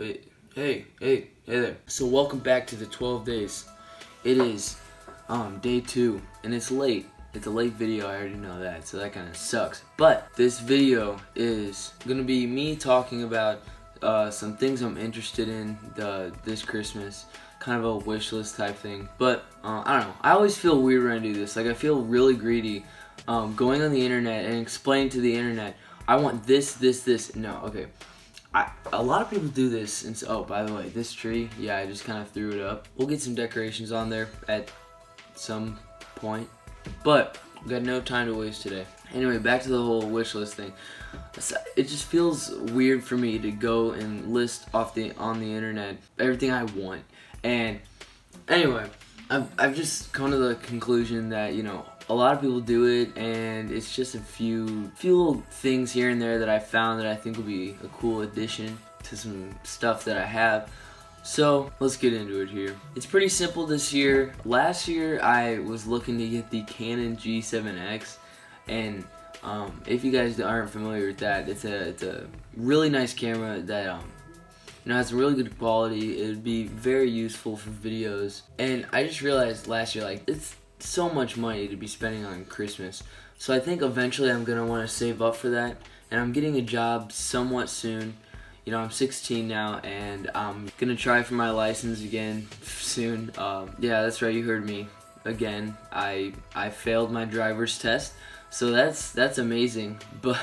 Hey there. So welcome back to the 12 days. It is day 2 and it's late. It's a late video, I already know that, so that kind of sucks. But this video is gonna be me talking about some things I'm interested in this Christmas, kind of a wish list type thing. But I don't know, I always feel weird when I do this. Like, I feel really greedy going on the internet and explaining to the internet, I want this. No, okay. A lot of people do this, and so, oh, by the way, this tree, yeah, I just kind of threw it up. We'll get some decorations on there at some point, but we got no time to waste today. Anyway, back to the whole wish list thing. It just feels weird for me to go and list off on the internet everything I want. And anyway, I've just come to the conclusion that, you know, a lot of people do it, and it's just a few little things here and there that I found that I think will be a cool addition to some stuff that I have. So let's get into it here. It's pretty simple this year. Last year I was looking to get the Canon G7X, and if you guys aren't familiar with that, it's a really nice camera that has really good quality. It would be very useful for videos. And I just realized last year, like, it's so much money to be spending on Christmas. So I think eventually I'm gonna want to save up for that. And I'm getting a job somewhat soon. You know, I'm 16 now, and I'm gonna try for my license again soon. Yeah, that's right, you heard me. Again, I failed my driver's test, so that's amazing. But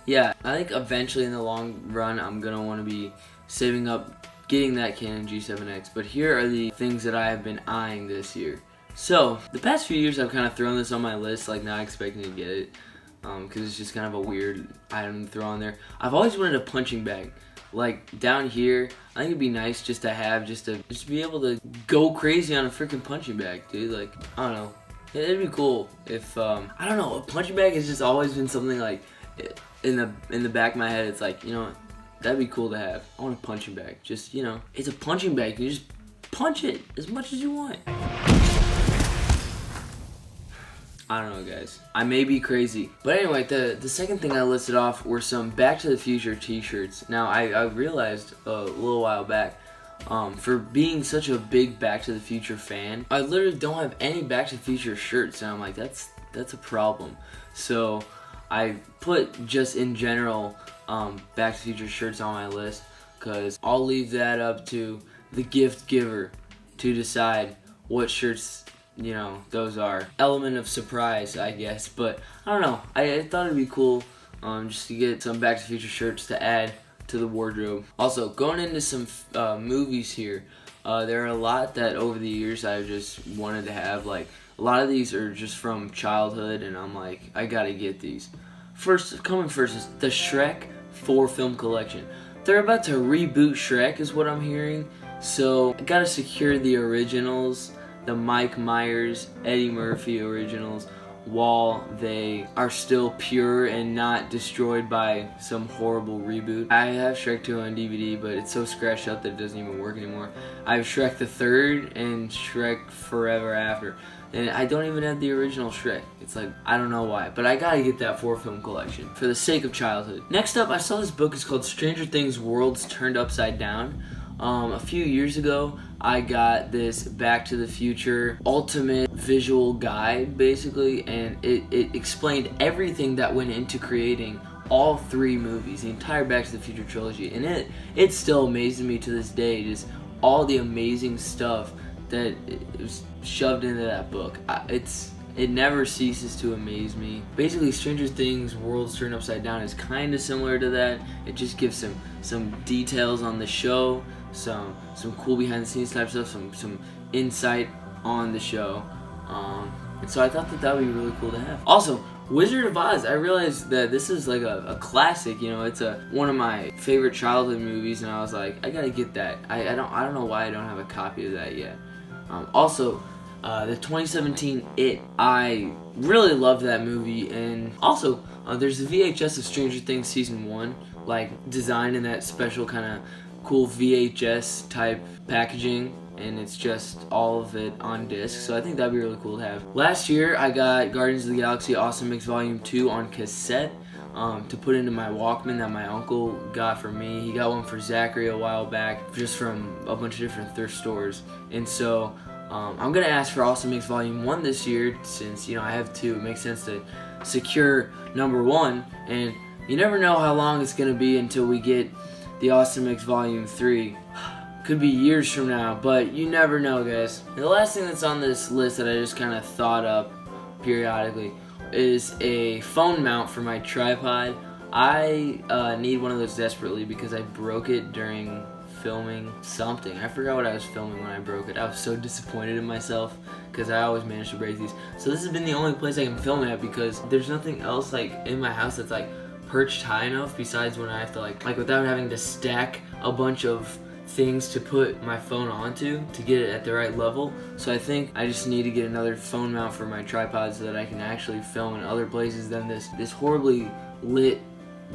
yeah, I think eventually in the long run I'm gonna want to be saving up, getting that Canon G7X. But here are the things that I have been eyeing this year. So the past few years I've kind of thrown this on my list, like not expecting to get it, because it's just kind of a weird item to throw on there. I've always wanted a punching bag, like down here. I think it'd be nice just to have, just to be able to go crazy on a freaking punching bag, dude. Like, I don't know, it'd be cool if I don't know, a punching bag has just always been something like in the back of my head. It's like, you know what, that'd be cool to have. I want a punching bag. Just, you know, it's a punching bag. You just punch it as much as you want. I don't know, guys. I may be crazy. But anyway, the second thing I listed off were some Back to the Future t-shirts. Now, I realized a little while back, for being such a big Back to the Future fan, I literally don't have any Back to the Future shirts. And I'm like, that's a problem. So I put just in general Back to the Future shirts on my list, because I'll leave that up to the gift giver to decide what shirts, you know, those are. Element of surprise, I guess. But I don't know, I thought it'd be cool just to get some Back to the Future shirts to add to the wardrobe. Also, going into some movies here, there are a lot that over the years I've just wanted to have. Like, a lot of these are just from childhood, and I'm like, I gotta get these. Coming first is the Shrek 4 film collection. They're about to reboot Shrek, is what I'm hearing. So I gotta secure the originals, the Mike Myers, Eddie Murphy originals, while they are still pure and not destroyed by some horrible reboot. I have Shrek 2 on DVD, but it's so scratched out that it doesn't even work anymore. I have Shrek the Third and Shrek Forever After. And I don't even have the original Shrek. It's like, I don't know why, but I gotta get that 4 film collection for the sake of childhood. Next up, I saw this book. It's called Stranger Things Worlds Turned Upside Down. A few years ago, I got this Back to the Future ultimate visual guide, basically, and it explained everything that went into creating all 3 movies, the entire Back to the Future trilogy. And it still amazes me to this day, just all the amazing stuff that was shoved into that book. It never ceases to amaze me. Basically, Stranger Things Worlds Turned Upside Down is kind of similar to that. It just gives some details on the show, some cool behind the scenes type stuff, some insight on the show. And so I thought that would be really cool to have. Also, Wizard of Oz. I realized that this is like a classic. You know, it's one of my favorite childhood movies, and I was like, I gotta get that. I don't know why I don't have a copy of that yet. Also, the 2017 It. I really loved that movie, and also there's the VHS of Stranger Things Season 1, like designed in that special kind of cool VHS type packaging, and it's just all of it on disc, so I think that'd be really cool to have. Last year I got Guardians of the Galaxy Awesome Mix Volume 2 on cassette. to put into my Walkman that my uncle got for me. He got one for Zachary a while back, just from a bunch of different thrift stores. And so I'm gonna ask for Awesome Mix Volume 1 this year, since I have two. It makes sense to secure number 1, and you never know how long it's gonna be until we get the Awesome Mix Volume 3. Could be years from now, but you never know, guys. And the last thing that's on this list that I just kind of thought up periodically is a phone mount for my tripod. I need one of those desperately because I broke it during filming something. I forgot what I was filming when I broke it. I was so disappointed in myself because I always manage to break these. So this has been the only place I can film at because there's nothing else like in my house that's like perched high enough besides when I have to like without having to stack a bunch of things to put my phone onto to get it at the right level. So I think I just need to get another phone mount for my tripod so that I can actually film in other places than this horribly lit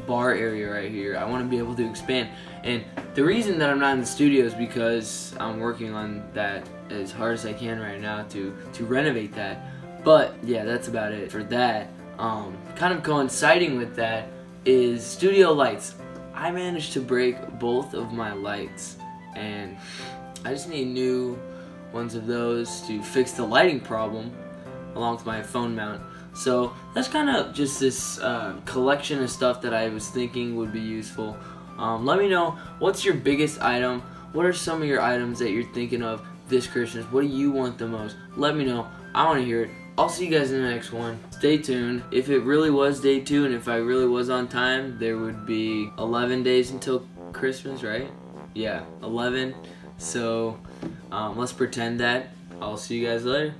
bar area right here. I want to be able to expand, and the reason that I'm not in the studio is because I'm working on that as hard as I can right now to renovate that. But yeah, that's about it for that. Kind of coinciding with that is studio lights. I managed to break both of my lights, and I just need new ones of those to fix the lighting problem along with my phone mount. So that's kind of just this collection of stuff that I was thinking would be useful. Let me know, what's your biggest item? What are some of your items that you're thinking of this Christmas? What do you want the most? Let me know. I want to hear it. I'll see you guys in the next one. Stay tuned. If it really was day 2 and if I really was on time, there would be 11 days until Christmas, right? Yeah, 11. So let's pretend that. I'll see you guys later.